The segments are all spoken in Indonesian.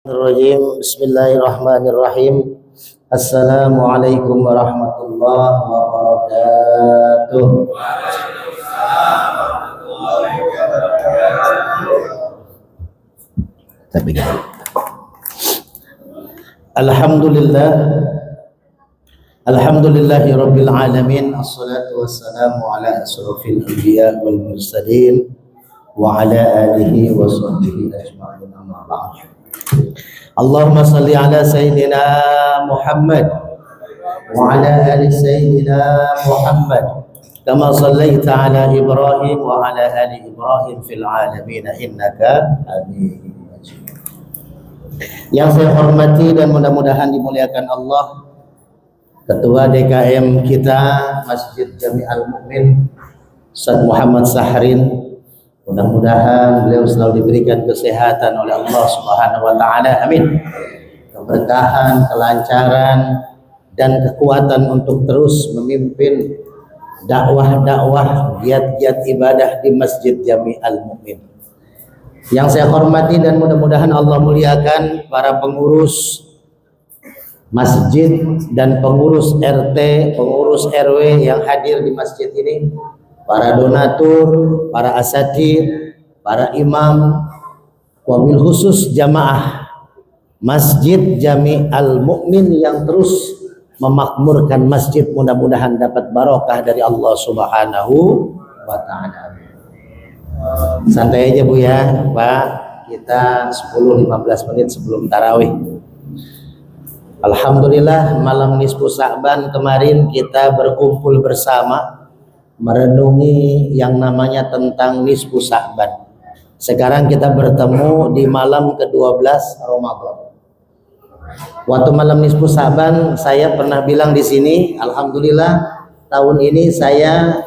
Bismillahirrahmanirrahim. Assalamualaikum warahmatullahi wabarakatuh. Alhamdulillah. Alhamdulillahi rabbil alamin. Assalatu wassalamu ala asrofil anbiya wal mursalin wa ala alihi wa sahbihi ajma'in, amma ba'd. Allahumma salli ala Sayyidina Muhammad wa ala ali Sayyidina Muhammad kama sallaita ala Ibrahim wa ala ali Ibrahim fil alamin innaka Hamidum Majid. Yang saya hormati dan mudah-mudahan dimuliakan Allah, Ketua DKM kita Masjid Jami Al-Mu'min Ustaz Muhammad Sahrin, mudah-mudahan beliau selalu diberikan kesehatan oleh Allah Subhanahu wa taala. Amin. Keberkahan, kelancaran dan kekuatan untuk terus memimpin dakwah-dakwah, giat-giat ibadah di Masjid Jami Al-Mu'min. Yang saya hormati dan mudah-mudahan Allah muliakan para pengurus masjid dan pengurus RT, pengurus RW yang hadir di masjid ini, para donatur, para asatid, para imam, wabil khusus jamaah Masjid Jami Al-Mu'min yang terus memakmurkan masjid, mudah-mudahan dapat barokah dari Allah Subhanahu wa ta'ala. Santai aja Bu ya Pak, kita 10-15 menit sebelum tarawih. Alhamdulillah, malam nisfu Sa'ban kemarin kita berkumpul bersama merenungi yang namanya tentang nisfu Sa'ban. Sekarang kita bertemu di malam ke-12 Ramadan. Waktu malam nisfu Sa'ban saya pernah bilang di sini, alhamdulillah tahun ini saya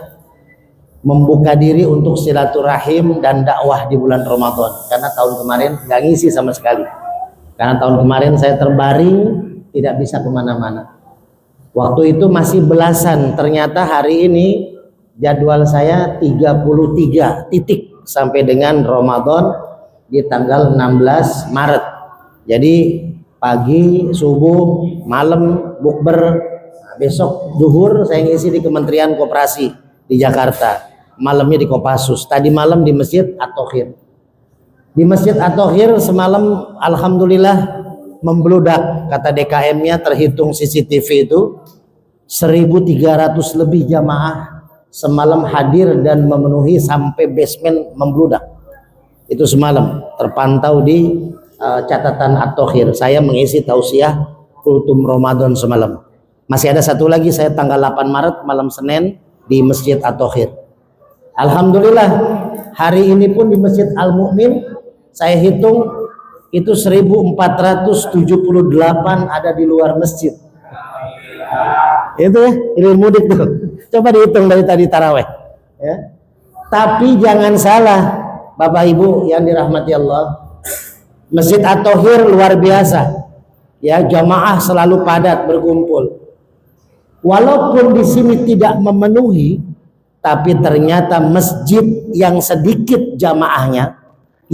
membuka diri untuk silaturahim dan dakwah di bulan Ramadan, karena tahun kemarin nggak ngisi sama sekali. Karena tahun kemarin saya terbaring, tidak bisa kemana-mana. Waktu itu masih belasan, ternyata hari ini jadwal saya 33 titik sampai dengan Ramadan di tanggal 16 Maret. Jadi pagi, subuh, malam, bukber, besok zuhur saya ngisi di Kementerian Koperasi di Jakarta, malamnya di Kopassus, tadi malam di Masjid At-Thohir. Di Masjid At-Thohir semalam alhamdulillah membludak, kata DKM-nya terhitung CCTV itu 1.300 lebih jamaah semalam hadir dan memenuhi sampai basement membludak. Itu semalam terpantau di catatan At-Thohir. Saya mengisi tausiah kultum Ramadan semalam. Masih ada satu lagi saya tanggal 8 Maret malam Senin di Masjid At-Thohir. Alhamdulillah hari ini pun di Masjid Al-Mu'min saya hitung itu 1.478 ada di luar masjid. Itu ya, ilmu mudik tuh. Coba dihitung dari tadi taraweh. Ya. Tapi jangan salah, Bapak Ibu yang dirahmati Allah, Masjid At-Thohir luar biasa. Ya, jamaah selalu padat berkumpul. Walaupun di sini tidak memenuhi, tapi ternyata masjid yang sedikit jamaahnya,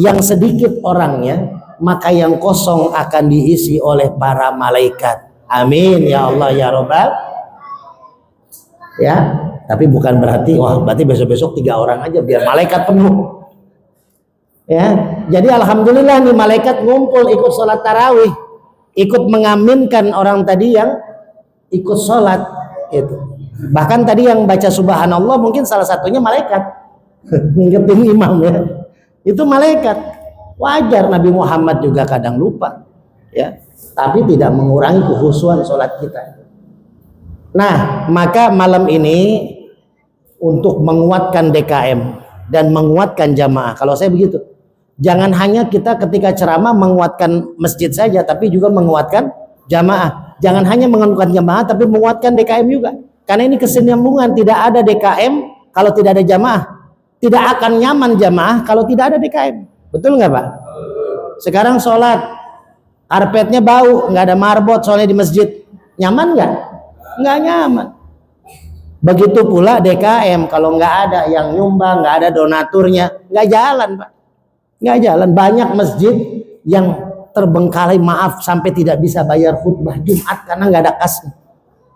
yang sedikit orangnya, maka yang kosong akan diisi oleh para malaikat. Amin ya Allah ya Rabbal. Ya, tapi bukan berarti wah berarti besok-besok 3 orang aja biar malaikat penuh. Ya, jadi alhamdulillah nih malaikat ngumpul ikut sholat tarawih, ikut mengaminkan orang tadi yang ikut sholat itu. Bahkan tadi yang baca subhanallah mungkin salah satunya malaikat ngingetin imam ya. Itu malaikat. Wajar Nabi Muhammad juga kadang lupa ya, tapi tidak mengurangi kekhusyuan sholat kita. Nah, maka malam ini untuk menguatkan DKM dan menguatkan jamaah, kalau saya begitu, jangan hanya kita ketika ceramah menguatkan masjid saja, tapi juga menguatkan jamaah. Jangan hanya menguatkan jamaah, tapi menguatkan DKM juga. Karena ini kesinambungan, tidak ada DKM kalau tidak ada jamaah. Tidak akan nyaman jamaah kalau tidak ada DKM. Betul nggak Pak? Sekarang sholat, karpetnya bau, nggak ada marbot soalnya di masjid. Nyaman nggak? Nggak nyaman. Begitu pula DKM, kalau nggak ada yang nyumbang, nggak ada donaturnya, nggak jalan Pak. Nggak jalan. Banyak masjid yang terbengkalai, maaf sampai tidak bisa bayar khutbah Jumat karena nggak ada kasnya.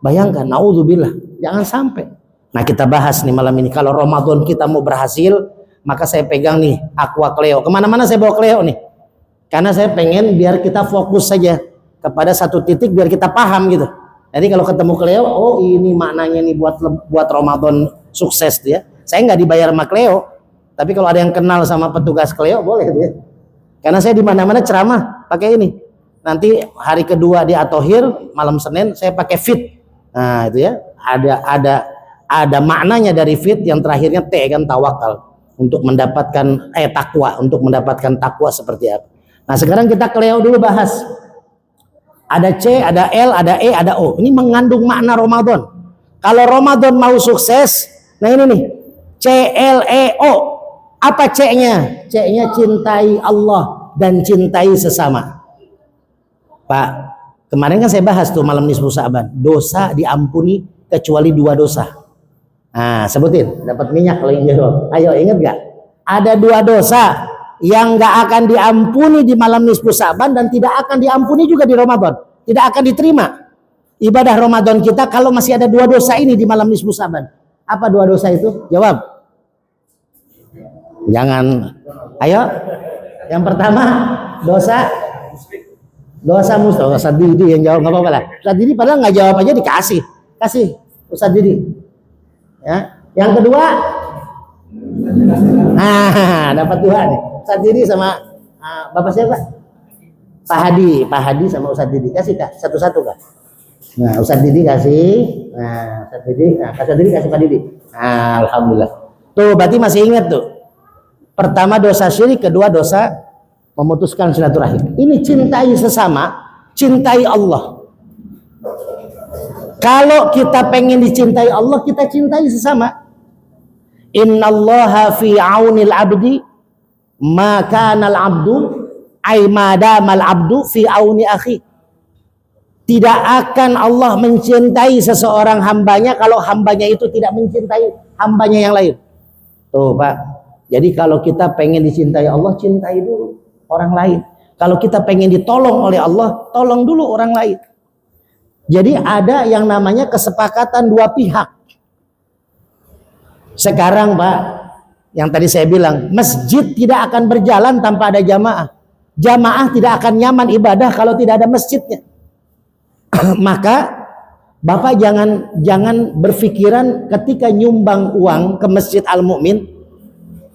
Bayangkan, naudzubillah, jangan sampai. Nah kita bahas nih malam ini, kalau Ramadan kita mau berhasil, maka saya pegang nih Aqua Cleo. Kemana-mana saya bawa Cleo nih, karena saya pengen biar kita fokus saja kepada satu titik, biar kita paham gitu. Jadi kalau ketemu Cleo, oh ini maknanya nih buat Ramadan sukses dia. Saya nggak dibayar sama Cleo, tapi kalau ada yang kenal sama petugas Cleo boleh dia. Karena saya di mana-mana ceramah pakai ini. Nanti hari kedua di Atohir, malam Senin saya pakai fit. Nah itu ya, ada maknanya dari fit, yang terakhirnya T kan, tawakal, untuk mendapatkan takwa, untuk mendapatkan takwa seperti apa. Nah sekarang kita Cleo dulu bahas. Ada C, ada L, ada E, ada O. Ini mengandung makna Ramadan. Kalau Ramadan mau sukses, nah ini nih, C, L, E, O. Apa C-nya? C-nya cintai Allah dan cintai sesama. Pak, kemarin kan saya bahas tuh malam nisfu Sa'ban, dosa diampuni kecuali 2 dosa. Nah, sebutin, dapat minyak kalau yang jawab. Ayo, ingat gak? Ada 2 dosa yang gak akan diampuni di malam nisfu Sa'ban dan tidak akan diampuni juga di Ramadan. Tidak akan diterima ibadah Ramadan kita kalau masih ada 2 dosa ini di malam nisfu Sa'ban. Apa 2 dosa itu? Jawab. Jangan. Ayo. Yang pertama, dosa Ustaz Didi yang jawab, nggak apa-apa lah. Ustaz Didi padahal nggak jawab aja dikasih. Kasih Ustaz Didi. Ya. Yang kedua, dapat 2 nih. Ustaz Didi sama Bapak siapa? Pak Hadi sama Ustaz Didi. Kasih Kak, satu-satu Kak. Nah, Ustaz Didi kasih. Nah, Ustaz Didi kasih Pak Didi. Nah, alhamdulillah. Tuh, berarti masih ingat tuh. Pertama dosa syirik, kedua dosa memutuskan silaturahim. Ini cintai sesama, cintai Allah. Kalau kita pengen dicintai Allah, kita cintai sesama. Innallaha fi aunil abdi ma kana al-abdu ay madamal abdu fi auni akhi. Tidak akan Allah mencintai seseorang hambanya kalau hambanya itu tidak mencintai hambanya yang lain. Tuh Pak. Jadi kalau kita pengen dicintai Allah, cintai dulu orang lain. Kalau kita pengen ditolong oleh Allah, tolong dulu orang lain. Jadi ada yang namanya kesepakatan 2 pihak. Sekarang Pak, yang tadi saya bilang, masjid tidak akan berjalan tanpa ada jamaah. Jamaah tidak akan nyaman ibadah kalau tidak ada masjidnya. Maka Bapak jangan berpikiran ketika nyumbang uang ke Masjid Al-Mu'min,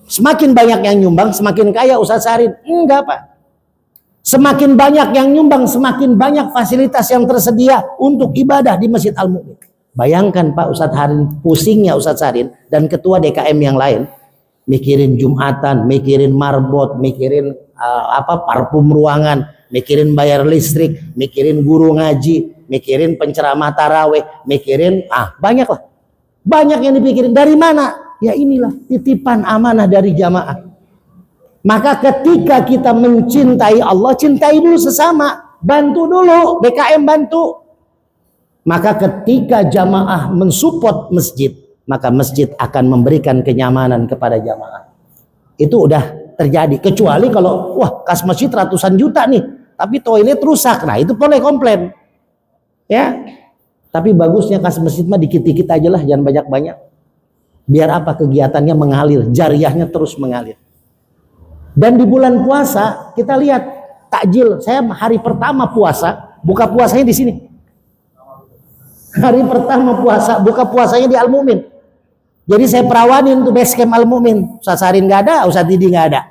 semakin banyak yang nyumbang, semakin kaya Ustaz Sarin. Enggak Pak. Semakin banyak yang nyumbang, semakin banyak fasilitas yang tersedia untuk ibadah di Masjid Al-Mu'min. Bayangkan Pak Ustaz Sarin, pusingnya Ustaz Sarin dan ketua DKM yang lain, mikirin Jumatan, mikirin marbot, mikirin parfum ruangan, mikirin bayar listrik, mikirin guru ngaji, mikirin penceramah taraweh, mikirin banyak lah. Banyak yang dipikirin. Dari mana? Ya inilah titipan amanah dari jamaah. Maka ketika kita mencintai Allah, cintai dulu sesama, bantu dulu, DKM bantu. Maka ketika jamaah mensupport masjid, maka masjid akan memberikan kenyamanan kepada jamaah. Itu udah terjadi. Kecuali kalau kas masjid ratusan juta nih, tapi toilet rusak, nah itu boleh komplain. Ya. Tapi bagusnya kas masjid mah dikit-dikit aja lah, jangan banyak-banyak. Biar apa? Kegiatannya mengalir, jariahnya terus mengalir. Dan di bulan puasa kita lihat takjil. Saya hari pertama puasa, buka puasanya di sini. Hari pertama puasa, buka puasanya di Al-Mu'min. Jadi saya perawanin tuh base camp Al-Mu'min. Ustaz Sarin nggak ada, Ustaz Didi nggak ada.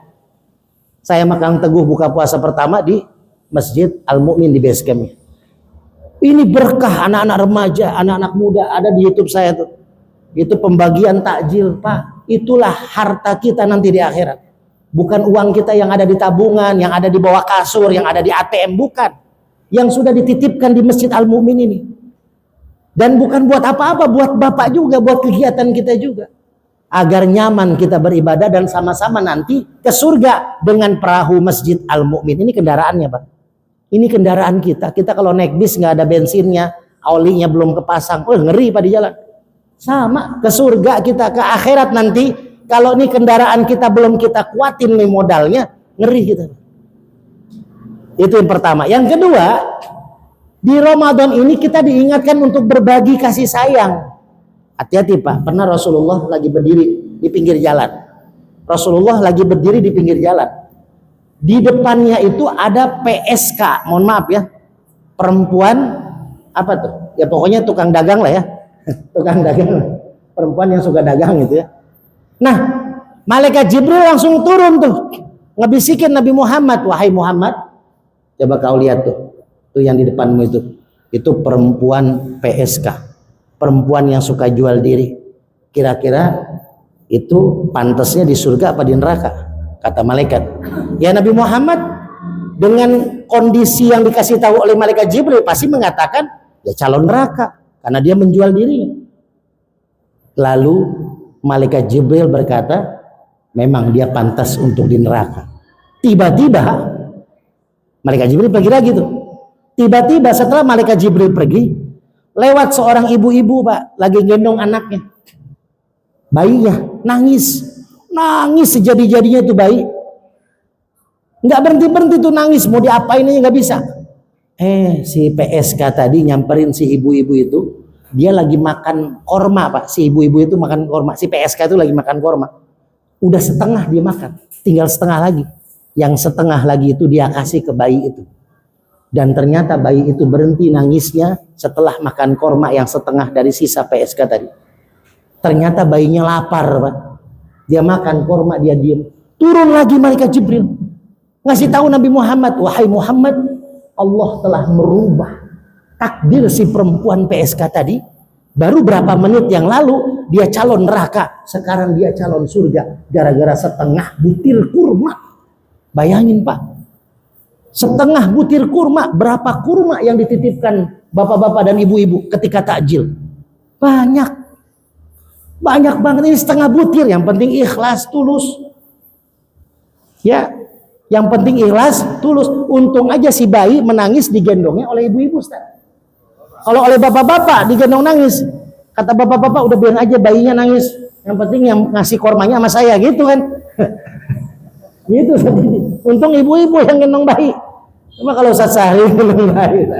Saya makan teguh buka puasa pertama di Masjid Al-Mu'min di base camp. Ini berkah anak-anak remaja, anak-anak muda ada di YouTube saya tuh. Itu pembagian takjil Pak. Itulah harta kita nanti di akhirat. Bukan uang kita yang ada di tabungan, yang ada di bawah kasur, yang ada di ATM, bukan. Yang sudah dititipkan di Masjid Al-Mu'min ini. Dan bukan buat apa-apa, buat Bapak juga, buat kegiatan kita juga. Agar nyaman kita beribadah dan sama-sama nanti ke surga dengan perahu Masjid Al-Mu'min. Ini kendaraannya Pak. Ini kendaraan kita. Kita kalau naik bis nggak ada bensinnya, olinya belum kepasang, ngeri Pak di jalan. Sama ke surga kita, ke akhirat nanti kalau ini kendaraan kita belum kita kuatin nih modalnya, ngeri kita. Itu yang pertama. Yang kedua, di Ramadan ini kita diingatkan untuk berbagi kasih sayang. Hati-hati Pak, pernah Rasulullah lagi berdiri di pinggir jalan. Rasulullah lagi berdiri di pinggir jalan. Di depannya itu ada PSK, mohon maaf ya, perempuan apa tuh? Ya pokoknya tukang dagang lah ya, tukang dagang, perempuan yang suka dagang gitu ya. Nah, malaikat Jibril langsung turun tuh, ngebisikin Nabi Muhammad, wahai Muhammad, coba kau lihat tuh yang di depanmu itu perempuan PSK, perempuan yang suka jual diri. Kira-kira itu pantasnya di surga apa di neraka? Kata malaikat. Ya Nabi Muhammad dengan kondisi yang dikasih tahu oleh malaikat Jibril pasti mengatakan ya calon neraka karena dia menjual dirinya. Lalu malaikat Jibril berkata, memang dia pantas untuk di neraka. Tiba-tiba malaikat Jibril pergi lagi tuh. Tiba-tiba setelah malaikat Jibril pergi, lewat seorang ibu-ibu Pak, lagi gendong anaknya. Bayinya nangis sejadi-jadinya tuh bayi. Nggak berhenti-berhenti tuh nangis, mau diapainnya nggak bisa. Si PSK tadi nyamperin si ibu-ibu itu, dia lagi makan korma Pak. Si ibu-ibu itu makan korma, si PSK itu lagi makan korma. Udah setengah dia makan, tinggal setengah lagi. Yang setengah lagi itu dia kasih ke bayi itu. Dan ternyata bayi itu berhenti nangisnya setelah makan korma yang setengah dari sisa PSK tadi. Ternyata bayinya lapar Pak. Dia makan korma, dia diam. Turun lagi malaikat Jibril, ngasih tahu Nabi Muhammad, wahai Muhammad, Allah telah merubah takdir si perempuan PSK tadi. Baru berapa menit yang lalu dia calon neraka, sekarang dia calon surga gara-gara setengah butir kurma. Bayangin Pak, setengah butir kurma, berapa kurma yang dititipkan bapak-bapak dan ibu-ibu ketika takjil? Banyak banget, ini setengah butir. Yang penting ikhlas, tulus ya, yang penting ikhlas, tulus. Untung aja si bayi menangis digendongnya oleh ibu-ibu Ustaz. Kalau oleh bapak-bapak digendong nangis, kata bapak-bapak udah biarin aja bayinya nangis, yang penting yang ngasih kormanya sama saya, gitu kan. Gitu. Untung ibu-ibu yang gendong bayi. Cuma kalau Ustaz Sahri gendong bayi.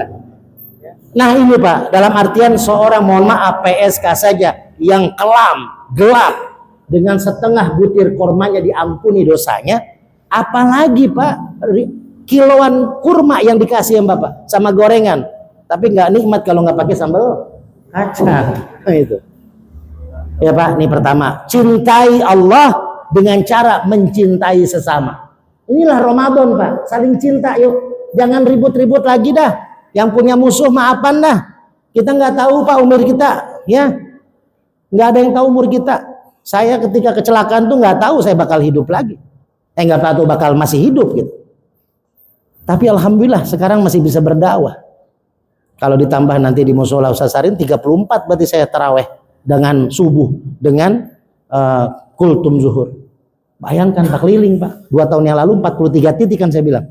Nah ini Pak, dalam artian seorang, mohon maaf, PSK saja yang kelam, gelap, dengan setengah butir kormanya diampuni dosanya, apalagi Pak kiloan kurma yang dikasih yang Bapak sama gorengan, tapi nggak nikmat kalau nggak pakai sambal kacang. Itu ya Pak. Ini pertama, cintai Allah dengan cara mencintai sesama. Inilah Ramadan Pak, saling cinta yuk, jangan ribut-ribut lagi dah. Yang punya musuh maafan dah. Kita nggak tahu Pak umur kita, ya nggak ada yang tahu umur kita. Saya ketika kecelakaan tuh nggak tahu saya bakal hidup lagi, nggak tahu bakal masih hidup gitu. Tapi alhamdulillah sekarang masih bisa berdakwah. Kalau ditambah nanti di musola Ustaz Sarin 34, berarti saya taraweh dengan subuh, dengan kultum zuhur. Bayangkan Pak, keliling Pak. 2 tahun yang lalu 43 titik kan saya bilang.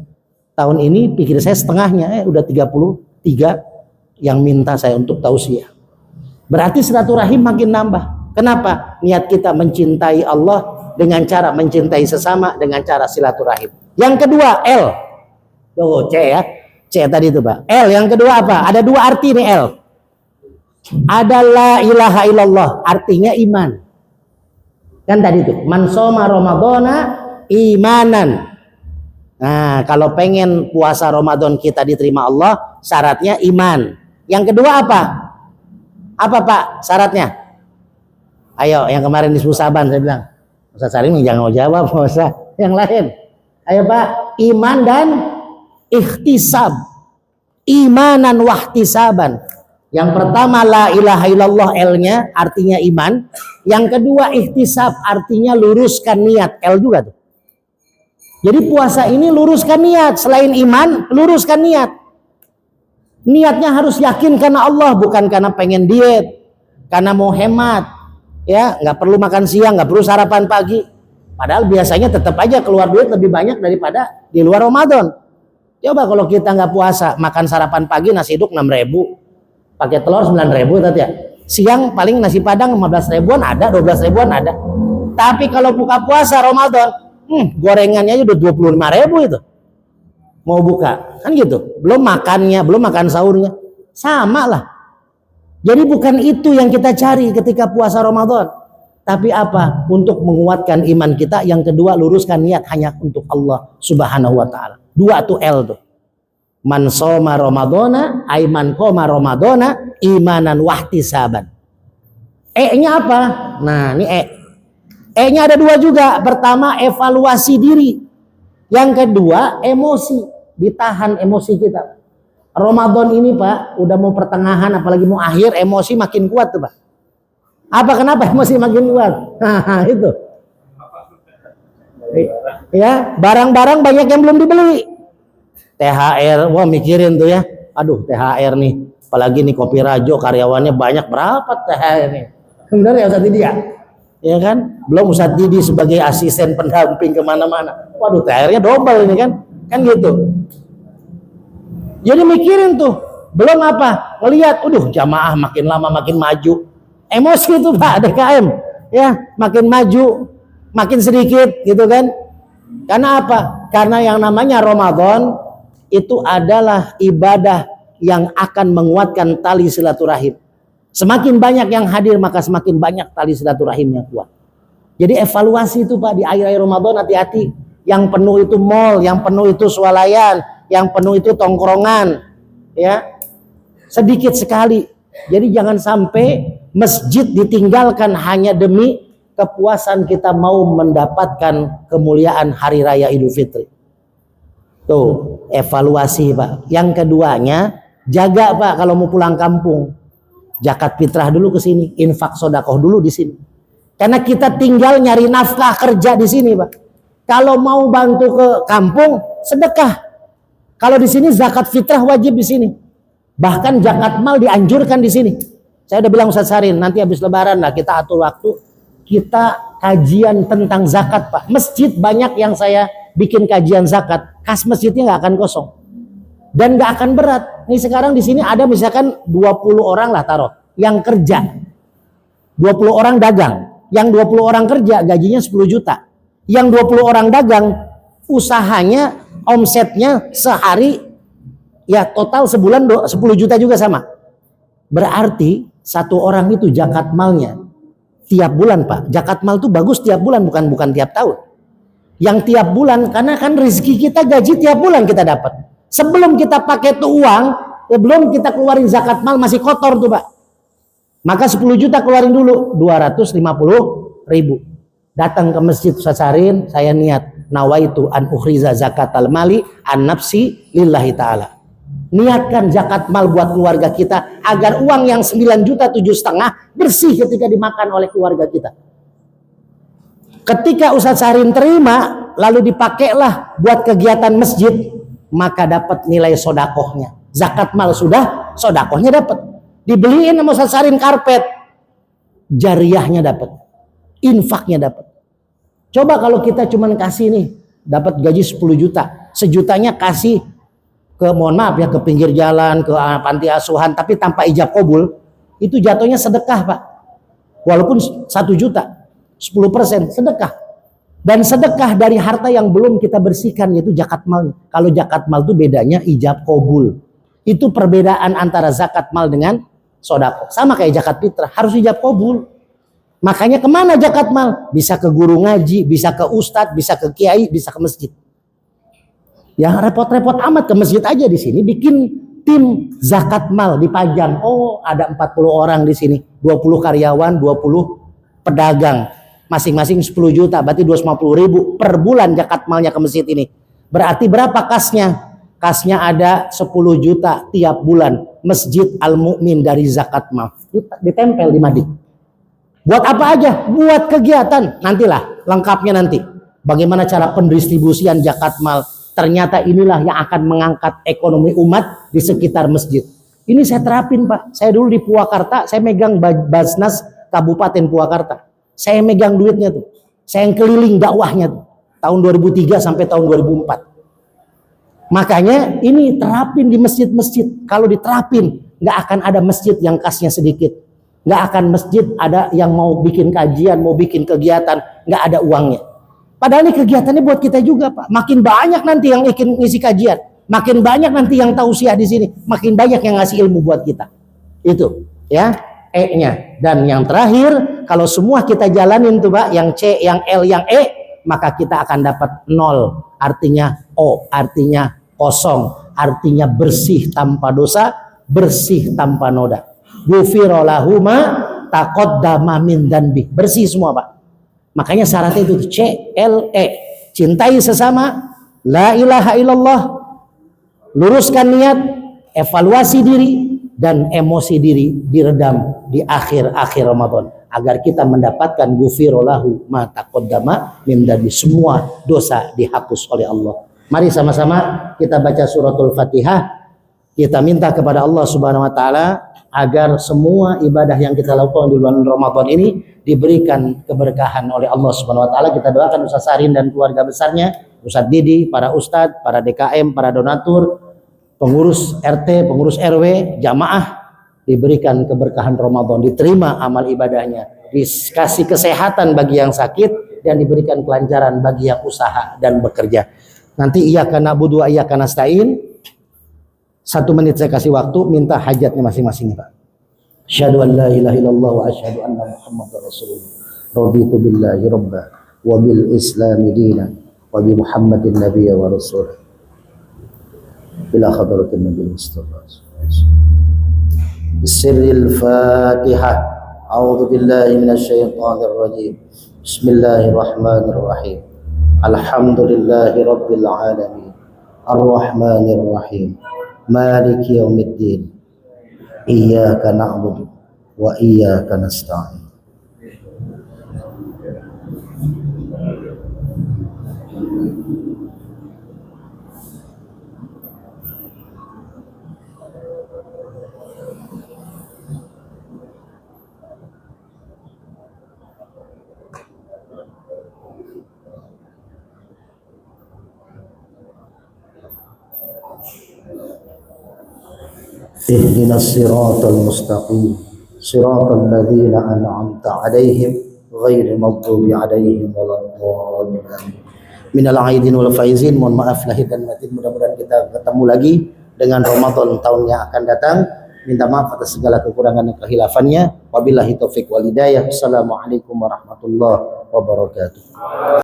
Tahun ini pikir saya setengahnya, udah 33 yang minta saya untuk tausiah. Berarti silaturahim makin nambah. Kenapa? Niat kita mencintai Allah dengan cara mencintai sesama, dengan cara silaturahim. Yang kedua, L. C ya. C tadi itu Pak. L yang kedua apa? Ada 2 arti nih L. Ada la ilaha illallah, artinya iman. Kan tadi itu, man shoma ramadhana imanan. Nah, kalau pengen puasa Ramadan kita diterima Allah, syaratnya iman. Yang kedua apa? Apa Pak syaratnya? Ayo, yang kemarin di Saban saya bilang, Ustaz Salim jangan mau jawab, Ustaz. Yang lain. Ayo Pak, iman dan ikhtisab. Imanan wahtisaban. Yang pertama la ilaha illallah, L-nya artinya iman. Yang kedua ikhtisab, artinya luruskan niat, L juga tuh. Jadi puasa ini luruskan niat, selain iman luruskan niat. Niatnya harus yakin karena Allah, bukan karena pengen diet, karena mau hemat, ya nggak perlu makan siang, nggak perlu sarapan pagi. Padahal biasanya tetap aja keluar duit lebih banyak daripada di luar Ramadan. Coba kalau kita nggak puasa, makan sarapan pagi nasi uduk 6.000, pakai telur 9.000 tadi ya. Siang paling nasi padang 15 ribuan ada, 12 ribuan ada. Tapi kalau buka puasa Ramadan, gorengannya aja udah 25.000 itu. mau buka, kan gitu. Belum makannya, belum makan sahurnya, sama lah. Jadi bukan itu yang kita cari ketika puasa Ramadan, tapi apa? Untuk menguatkan iman kita. Yang kedua, luruskan niat hanya untuk Allah Subhanahu wa taala. Dua tuh L tuh. Man shoma Ramadana, ay man qoma Ramadana imanan wahtisaban. E-nya apa? Nah, ini E. E-nya ada dua juga. Pertama, evaluasi diri. Yang kedua, emosi. Ditahan emosi kita. Ramadan ini Pak, udah mau pertengahan apalagi mau akhir, emosi makin kuat tuh Pak. Apa kenapa emosi makin kuat? Nah, itu. Ya, barang-barang banyak yang belum dibeli. THR, wah mikirin tuh ya. Aduh, THR nih. Apalagi nih Kopi Rajo karyawannya banyak, berapa THR nih? Benar ya Ustaz Didi ya? Ya kan? Belum Ustaz Didi sebagai asisten pendamping kemana-mana. Waduh, THR-nya double ini kan? Kan gitu. Jadi mikirin tuh, belum apa, ngelihat, jamaah makin lama makin maju, emosi tuh Pak DKM, ya makin maju, makin sedikit gitu kan? Karena apa? Karena yang namanya Ramadan itu adalah ibadah yang akan menguatkan tali silaturahim. Semakin banyak yang hadir maka semakin banyak tali silaturahim yang kuat. Jadi evaluasi itu Pak di akhir-akhir Ramadan, hati-hati. Yang penuh itu mall, yang penuh itu swalayan, yang penuh itu tongkrongan, ya sedikit sekali. Jadi jangan sampai masjid ditinggalkan hanya demi kepuasan kita mau mendapatkan kemuliaan hari raya Idul Fitri. Tuh evaluasi Pak. Yang keduanya, jaga Pak kalau mau pulang kampung, zakat fitrah dulu ke sini, infak sodakoh dulu di sini. Karena kita tinggal nyari nafkah kerja di sini Pak. Kalau mau bantu ke kampung, sedekah. Kalau di sini zakat fitrah wajib di sini. Bahkan zakat mal dianjurkan di sini. Saya udah bilang Ustaz Sarin, nanti habis lebaran lah kita atur waktu, kita kajian tentang zakat Pak. Masjid banyak yang saya bikin kajian zakat, kas masjidnya nggak akan kosong. Dan nggak akan berat. Nih sekarang di sini ada misalkan 20 orang lah taruh yang kerja. 20 orang dagang. Yang 20 orang kerja gajinya 10 juta. Yang 20 orang dagang usahanya omsetnya sehari ya total sebulan 10 juta juga sama. Berarti satu orang itu zakat malnya tiap bulan Pak. Zakat mal itu bagus tiap bulan, bukan tiap tahun. Yang tiap bulan, karena kan rezeki kita gaji tiap bulan kita dapat. Sebelum kita pakai tuh uang, belum kita keluarin zakat mal masih kotor tuh Pak. Maka 10 juta keluarin dulu, 250.000. Datang ke masjid Ustaz Sarin, saya niat nawaitu an ukhriza zakatal mali an nafsi lillahi ta'ala. Niatkan zakat mal buat keluarga kita agar uang yang 9 juta 7,5 bersih ketika dimakan oleh keluarga kita. Ketika Ustaz Sarin terima lalu dipakailah buat kegiatan masjid, maka dapat nilai sodakohnya. Zakat mal sudah, sodakohnya dapat. Dibeliin sama Ustaz Sarin karpet, jariahnya dapat, infaknya dapat. Coba kalau kita cuma kasih nih, dapat gaji 10 juta, sejutanya kasih ke, mohon maaf ya, ke pinggir jalan, ke panti asuhan, tapi tanpa ijab kabul, itu jatuhnya sedekah Pak. Walaupun 1 juta, 10% sedekah. Dan sedekah dari harta yang belum kita bersihkan, yaitu zakat mal. Kalau zakat mal itu bedanya ijab kabul. Itu perbedaan antara zakat mal dengan sodako. Sama kayak zakat fitrah, harus ijab kabul. Makanya kemana zakat mal? Bisa ke guru ngaji, bisa ke ustadz, bisa ke kiai, bisa ke masjid. Ya repot-repot amat ke masjid aja di sini, bikin tim zakat mal dipajang. Oh ada 40 orang di sini, 20 karyawan, 20 pedagang. Masing-masing 10 juta, berarti 250.000 per bulan zakat malnya ke masjid ini. Berarti berapa kasnya? Kasnya ada 10 juta tiap bulan. Masjid Al-Mu'min dari zakat mal. Ditempel di Madik. Buat apa aja? Buat kegiatan. Nantilah, lengkapnya nanti. Bagaimana cara pendistribusian zakat mal. Ternyata inilah yang akan mengangkat ekonomi umat di sekitar masjid. Ini saya terapin Pak. Saya dulu di Purwakarta, saya megang Basnas Kabupaten Purwakarta. Saya megang duitnya tuh. Saya yang keliling dakwahnya tuh. Tahun 2003 sampai tahun 2004. Makanya ini terapin di masjid-masjid. Kalau diterapin, nggak akan ada masjid yang kasnya sedikit. Nggak akan masjid ada yang mau bikin kajian, mau bikin kegiatan, nggak ada uangnya. Padahal ini kegiatannya buat kita juga Pak. Makin banyak nanti yang ingin ngisi kajian. Makin banyak nanti yang tausiah di sini, makin banyak yang ngasih ilmu buat kita. Itu ya, E-nya. Dan yang terakhir, kalau semua kita jalanin tuh Pak, yang C, yang L, yang E, maka kita akan dapat 0, artinya O, artinya kosong, artinya bersih tanpa dosa, bersih tanpa noda. Ghufira lahu ma taqaddama min dzanbi. Bersih semua Pak. Makanya syaratnya itu C, L, E. Cintai sesama, la ilaha illallah, luruskan niat, evaluasi diri, dan emosi diri diredam di akhir-akhir Ramadan agar kita mendapatkan ghufira lahu ma taqaddama min dzanbi. Semua dosa dihapus oleh Allah. Mari sama-sama kita baca suratul Fatihah. Kita minta kepada Allah Subhanahu wa taala agar semua ibadah yang kita lakukan di bulan Ramadan ini diberikan keberkahan oleh Allah Subhanahu wa taala. Kita doakan Ustaz Sarin dan keluarga besarnya, Ustaz Didi, para ustadz, para DKM, para donatur, pengurus RT, pengurus RW, jamaah, diberikan keberkahan Ramadan, diterima amal ibadahnya, dikasih kesehatan bagi yang sakit, dan diberikan kelancaran bagi yang usaha dan bekerja. Nanti iyyaka na'budu wa iyyaka nasta'in. 1 menit saya kasih waktu, minta hajatnya masing-masing Pak. Asyhadu an la ilaha illallah wa asyhadu anna Muhammadar Rasulullah. Raditu billahi rabba wa bil islami dinan wa bi Muhammadin nabiyya wa rasulah. Ila hadratin Nabi Mustafa. Bisirril Fatihah. A'udzu billahi minasyaitonir rajim. Bismillahirrahmanirrahim. Alhamdulillahi rabbil alamin. Arrahmanir rahim. Maliki yaumiddin. Iyyaka na'budu wa iyyaka nasta'in. Ihdinas siratal mustaqim siratal ladzina an'amta 'alaihim ghairil maghdubi 'alaihim waladdallin. Minal aidin wal faizin. Mohon maaf lahir dan batin. Mudah-mudahan kita ketemu lagi dengan Ramadan tahun yang akan datang. Minta maaf atas segala kekurangan dan kehilafannya. Wabillahi taufik wal hidayah. Assalamualaikum warahmatullahi wabarakatuh.